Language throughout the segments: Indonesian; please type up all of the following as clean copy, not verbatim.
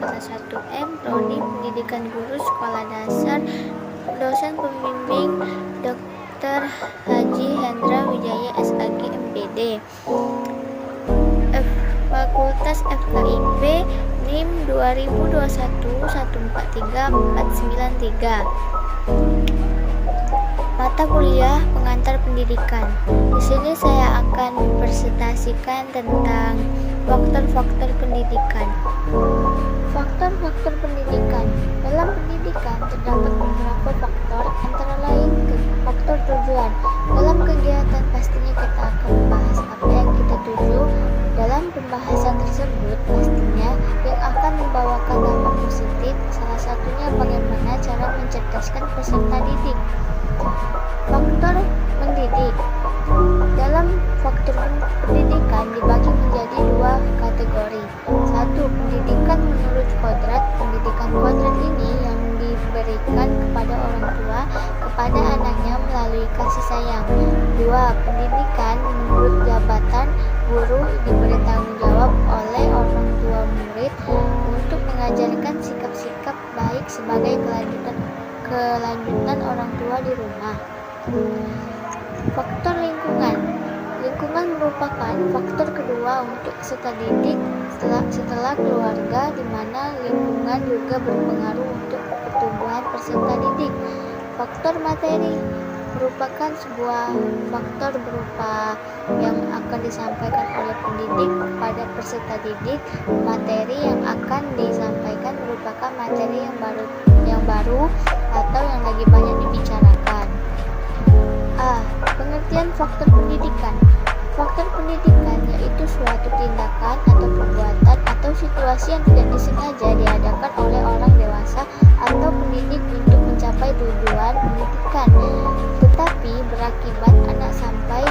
kelas 1M, Prodi Pendidikan Guru Sekolah Dasar, dosen pembimbing Dr. Haji Hendra Wijaya SAG MPD, Fakultas FKIP, NIM 2021143493. Mata kuliah pengantar pendidikan. Di sini saya akan mempresentasikan tentang faktor-faktor pendidikan. Faktor-faktor pendidikan. Dalam pendidikan terdapat beberapa faktor, antara lain faktor tujuan. Dalam kegiatan pastinya kita akan membahas apa yang kita tuju. Dalam pembahasan tersebut pastinya yang akan membawakan dampak positif, salah satunya bagaimana cara mencerdaskan peserta didik. Faktor mendidik. Dalam faktor pendidikan dibagi menjadi dua kategori. Satu, pendidikan menurut kodrat. Pendidikan kodrat ini yang diberikan kepada orang tua kepada anaknya melalui kasih sayang. Dua, pendidikan menurut jabatan. Guru diberi tanggung jawab oleh orang tua murid untuk mengajarkan sikap-sikap baik sebagai kelanjutan orang tua di rumah. Faktor lingkungan. Lingkungan merupakan faktor kedua untuk peserta didik setelah keluarga, di mana lingkungan juga berpengaruh untuk pertumbuhan peserta didik. Faktor materi merupakan sebuah faktor berupa yang akan disampaikan oleh pendidik kepada peserta didik. Materi yang akan disampaikan merupakan materi yang baru atau yang lagi banyak dibicarakan. Pengertian faktor pendidikan. Faktor pendidikan yaitu suatu tindakan atau perbuatan atau situasi yang tidak disengaja diadakan oleh orang dewasa atau pendidik untuk mencapai tujuan pendidikan, tetapi berakibat anak sampai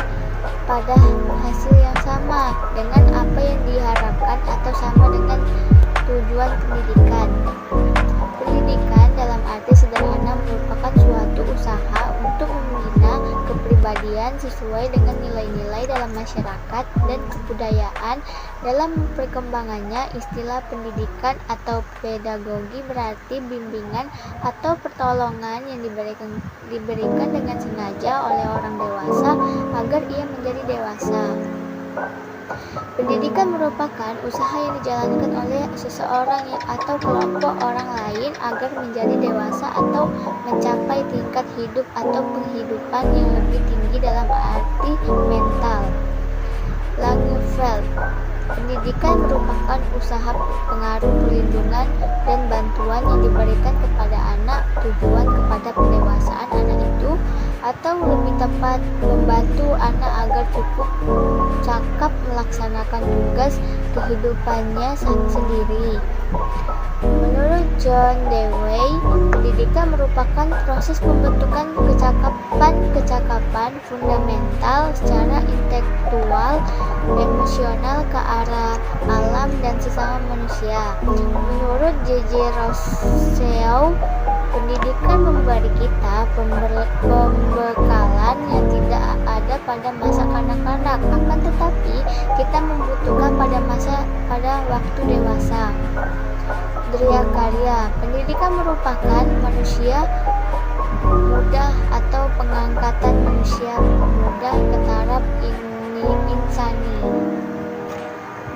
pada hasil yang sama dengan apa yang diharapkan atau sama dengan tujuan pendidikan. Pendidikan dalam arti sederhana merupakan suatu usaha untuk membina kepribadian sesuai dengan nilai-nilai dalam masyarakat dan kebudayaan. Dalam perkembangannya, istilah pendidikan atau pedagogi berarti bimbingan atau pertolongan yang diberikan dengan sengaja oleh orang dewasa agar ia menjadi dewasa. Pendidikan merupakan usaha yang dijalankan oleh seseorang atau kelompok orang lain agar menjadi dewasa atau mencapai tingkat hidup atau penghidupan yang lebih tinggi dalam arti mental. Langenfeld. Pendidikan merupakan usaha pengaruh perlindungan dan bantuan yang diberikan kepada anak, tujuan kepada pendewasaan anak itu, atau lebih tepat membantu anak agar cukup cakap melaksanakan tugas kehidupannya sendiri. Menurut John Dewey, pendidikan merupakan proses pembentukan kecakapan fundamental secara intelektual, emosional ke arah alam dan sesama manusia. Menurut J.J. Rousseau, pendidikan memberi kita pembekalan yang tidak ada pada masa kanak-kanak, akan tetapi kita membutuhkan pada waktu dewasa. Dria Karya. Pendidikan merupakan manusia muda atau pengangkatan manusia muda ke taraf insani.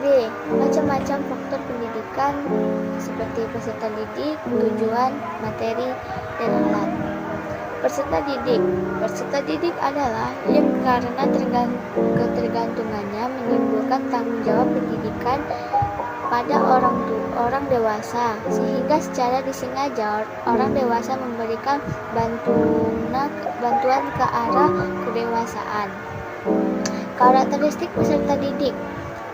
D. Macam-macam faktor pendidikan seperti peserta didik, tujuan, materi, dan alat. Peserta didik. Peserta didik adalah yang karena ketergantungannya menimbulkan tanggung jawab pendidikan pada orang dewasa, sehingga secara disengaja orang dewasa memberikan bantuan ke arah kedewasaan. Karakteristik peserta didik.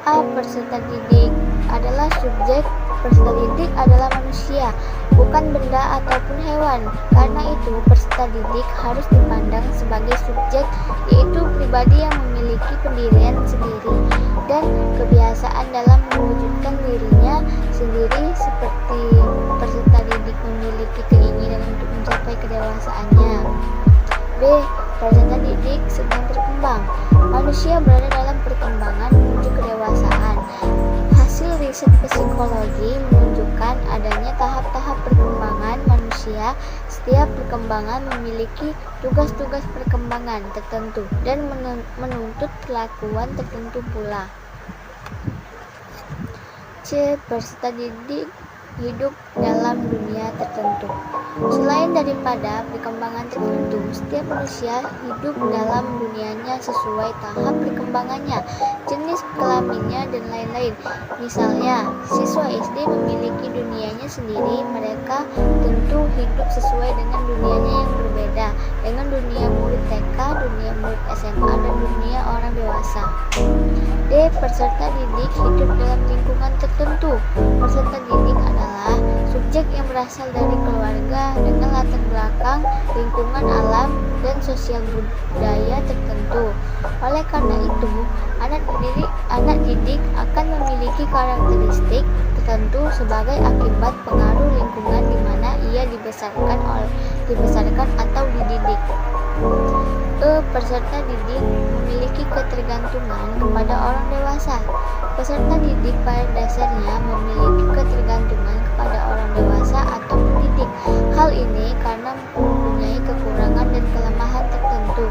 A. Peserta didik adalah subjek. Peserta didik adalah manusia, bukan benda ataupun hewan. Karena itu, peserta didik harus dipandang sebagai subjek, yaitu pribadi yang memiliki pendirian sendiri dan kebiasaan dalam mewujudkan dirinya sendiri, seperti peserta didik memiliki keinginan untuk mencapai kedewasaannya. B. Peserta didik sedang berkembang. Manusia berada dalam perkembangan menuju kedewasaan. Hasil riset psikologi menunjukkan adanya tahap-tahap perkembangan manusia. Setiap perkembangan memiliki tugas-tugas perkembangan tertentu dan menuntut perlakuan tertentu pula. C. Peserta didik hidup dalam dunia tertentu. Selain daripada perkembangan tertentu, setiap manusia hidup dalam dunianya sesuai tahap perkembangannya, jenis kelaminnya, dan lain-lain. Misalnya, siswa SD memiliki dunianya sendiri, mereka tentu hidup sesuai dengan dunianya yang berbeda dengan dunia murid TK, dunia murid SMA, dan dunia orang dewasa. D. Peserta didik hidup dalam lingkungan tertentu. Peserta didik adalah subjek yang berasal dari keluarga dengan latar belakang, lingkungan alam, dan sosial budaya tertentu. Oleh karena itu, anak didik akan memiliki karakteristik tertentu sebagai akibat pengaruh lingkungan di mana ia dibesarkan atau dididik. Peserta didik memiliki ketergantungan kepada orang dewasa. Peserta didik pada dasarnya memiliki ketergantungan kepada orang dewasa atau pendidik. Hal ini karena mempunyai kekurangan dan kelemahan tertentu.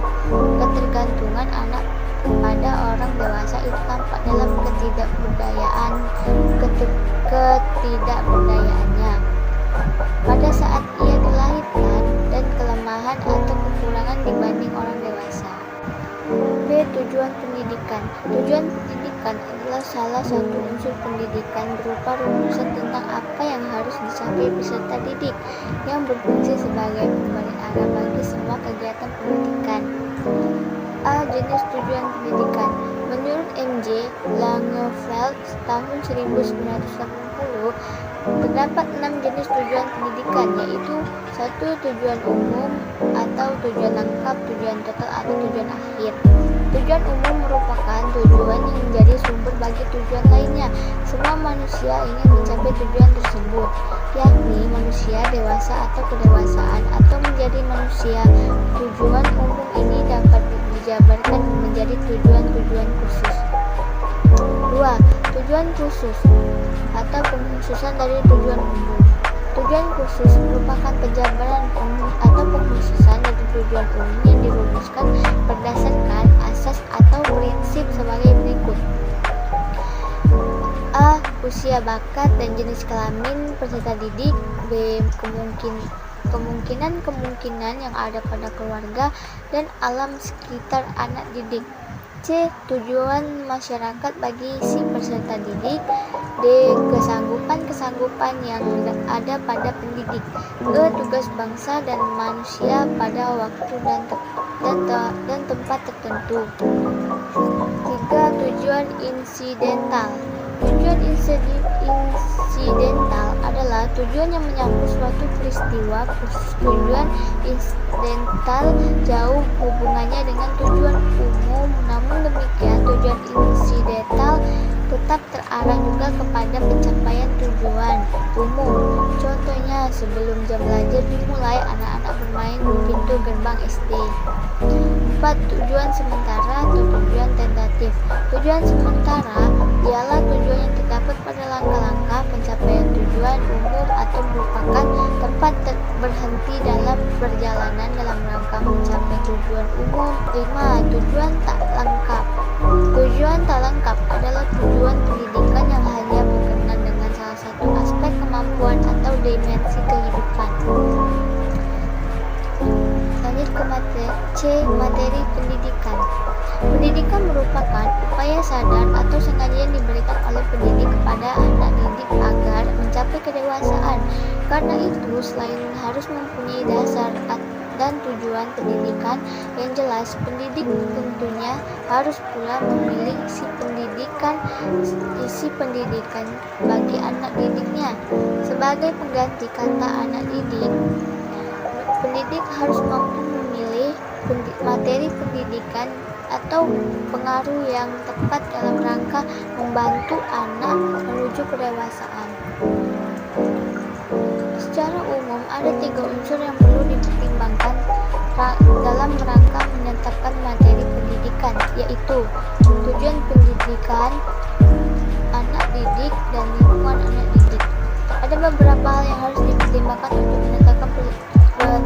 Ketergantungan anak pada orang dewasa itu tampak dalam ketidakberdayaannya pada saat ia dilahirkan dan kelemahan atau kekurangan dibanding orang dewasa. B. Tujuan pendidikan. Tujuan pendidikan adalah salah satu unsur pendidikan berupa rumusan tentang apa yang harus dicapai peserta didik yang berfungsi sebagai pemberi arah bagi semua kegiatan pendidikan. A. Jenis tujuan pendidikan. Menurut M.J. Langeveld tahun 1980, terdapat 6 jenis tujuan pendidikan, yaitu 1. Tujuan umum atau tujuan lengkap, tujuan total atau tujuan akhir. Tujuan umum merupakan tujuan yang menjadi sumber bagi tujuan lainnya. Semua manusia ingin mencapai tujuan tersebut, yakni manusia dewasa atau kedewasaan atau menjadi manusia. Tujuan umum ini dapat dijabarkan menjadi tujuan-tujuan khusus. 2. Tujuan khusus atau pengkhususan dari tujuan umum. Tujuan khusus merupakan penjabaran umum atau pengkhususan dari tujuan umum yang dirumuskan berdasarkan asas atau prinsip sebagai berikut. A. Usia, bakat, dan jenis kelamin peserta didik. B. Kemungkinan yang ada pada keluarga dan alam sekitar anak didik. C. Tujuan masyarakat bagi si peserta didik. D. Kesanggupan yang ada pada pendidik. E. Tugas bangsa dan manusia pada waktu dan tempat tertentu. 3. Tujuan insidental. Tujuan insidental adalah tujuan yang menyangkut suatu peristiwa khusus. Tujuan insidental jauh hubungannya dengan tujuan umum. Namun demikian, tujuan insidental tetap terarah juga kepada pencapaian tujuan umum. Contohnya, sebelum jam belajar dimulai, anak-anak bermain di pintu gerbang SD. 4. Tujuan sementara atau tujuan tentatif. Tujuan sementara ialah tujuan yang terdapat pada langkah-langkah pencapaian tujuan umum atau merupakan tempat berhenti dalam perjalanan dalam rangka mencapai tujuan umum. 5. Tujuan tak lengkap. Tujuan tak lengkap adalah tujuan pendidikan yang hanya berkenan dengan salah satu aspek kemampuan atau dimensi kehidupan. Lanjut ke materi pendidikan. Pendidikan merupakan upaya sadar atau sengaja yang diberikan oleh pendidik kepada anak didik agar mencapai kedewasaan. Karena itu, selain harus mempunyai dasar dan tujuan pendidikan yang jelas, pendidik tentunya harus pula memilih isi pendidikan bagi anak didiknya. Sebagai pengganti kata anak didik, pendidik harus mampu memilih materi pendidikan atau pengaruh yang tepat dalam rangka membantu anak menuju kedewasaan. Secara umum, ada 3 unsur yang perlu dipertimbangkan dalam rangka menetapkan materi pendidikan, yaitu tujuan pendidikan anak didik, didik dan lingkungan anak didik. Ada beberapa hal yang harus dipertimbangkan untuk menetapkan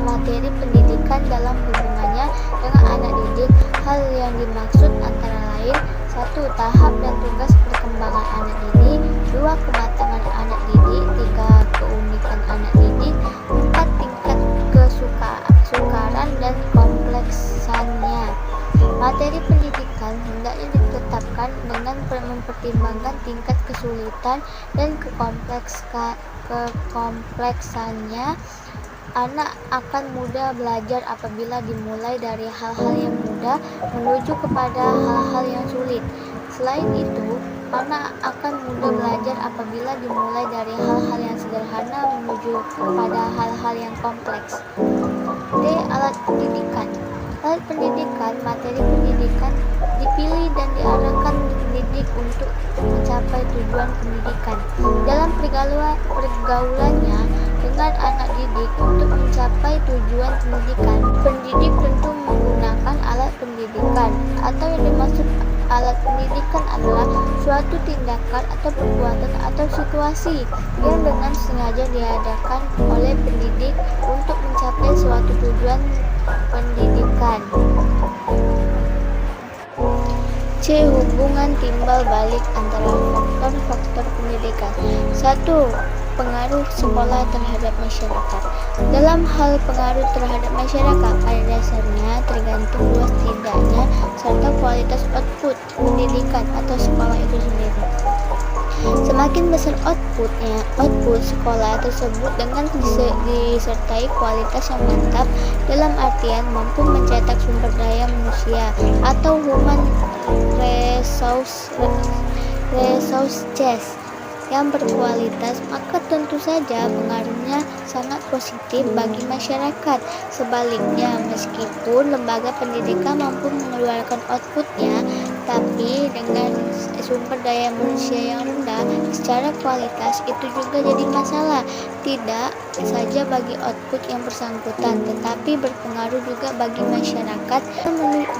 materi pendidikan dalam hubungannya dengan anak didik. Hal yang dimaksud antara lain: 1. Tahap dan tugas perkembangan anak didik. 2. Kematangan anak didik. 3. Keunikan anak didik. 4. Tingkat kesukaran dan kompleksannya. Materi pendidikan hendaknya ditetapkan dengan mempertimbangkan tingkat kesulitan dan kekompleksannya. Anak akan mudah belajar apabila dimulai dari hal-hal yang mudah menuju kepada hal-hal yang sulit. Selain itu, anak akan mudah belajar apabila dimulai dari hal-hal yang sederhana menuju kepada hal-hal yang kompleks. D. Alat pendidikan. Alat pendidikan, materi pendidikan dipilih dan diarahkan pendidik untuk mencapai tujuan pendidikan. Dalam pergaulannya dengan anak didik untuk mencapai tujuan pendidikan, pendidik tentu menggunakan alat pendidikan. Atau yang dimaksud alat pendidikan adalah suatu tindakan atau perbuatan atau situasi yang dengan sengaja diadakan oleh pendidik untuk mencapai suatu tujuan pendidikan. C. Hubungan timbal balik antara faktor-faktor pendidikan. 1. Pengaruh sekolah terhadap masyarakat. Dalam hal pengaruh terhadap masyarakat, pada dasarnya tergantung luas tidaknya serta kualitas output pendidikan atau sekolah itu sendiri. Semakin besar output sekolah tersebut dengan disertai kualitas yang mantap, dalam artian mampu mencetak sumber daya manusia atau human resources yang berkualitas, maka tentu saja pengaruhnya sangat positif bagi masyarakat. Sebaliknya, meskipun lembaga pendidikan mampu mengeluarkan outputnya, tapi dengan sumber daya manusia yang rendah, secara kualitas itu juga jadi masalah, tidak saja bagi output yang bersangkutan, tetapi berpengaruh juga bagi masyarakat.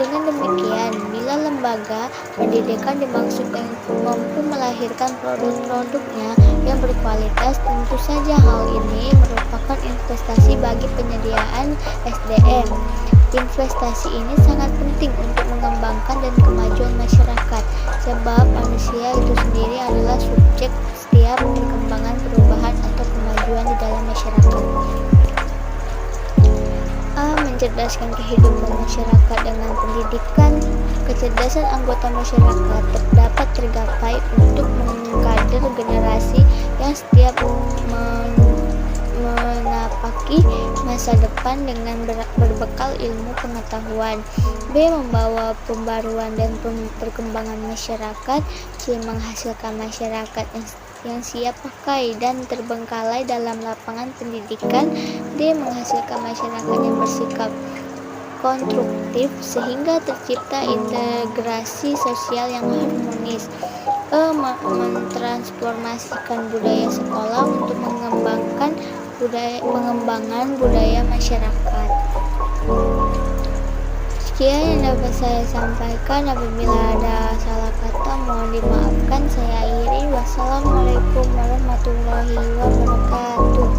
Dengan demikian, bila lembaga pendidikan dimaksud mampu melahirkan produk-produknya yang berkualitas, tentu saja hal ini merupakan investasi bagi penyediaan SDM. Investasi ini sangat penting untuk mengembangkan dan kemajuan masyarakat, sebab manusia itu sendiri adalah subjek setiap perkembangan, perubahan, atau kemajuan di dalam masyarakat. A. Mencerdaskan kehidupan masyarakat dengan pendidikan. Kecerdasan anggota masyarakat dapat tergapai untuk mengkader generasi yang siap menapaki masa depan dengan berbekal ilmu pengetahuan. B. Membawa pembaruan dan perkembangan masyarakat. C. Menghasilkan masyarakat yang siap pakai dan terbengkalai dalam lapangan pendidikan. D. Menghasilkan masyarakat yang bersikap konstruktif sehingga tercipta integrasi sosial yang harmonis. E. Mentransformasikan budaya sekolah untuk pengembangan budaya masyarakat. Sekian yang dapat saya sampaikan. Apabila ada salah kata mohon dimaafkan. Saya akhiri. Wassalamualaikum warahmatullahi wabarakatuh.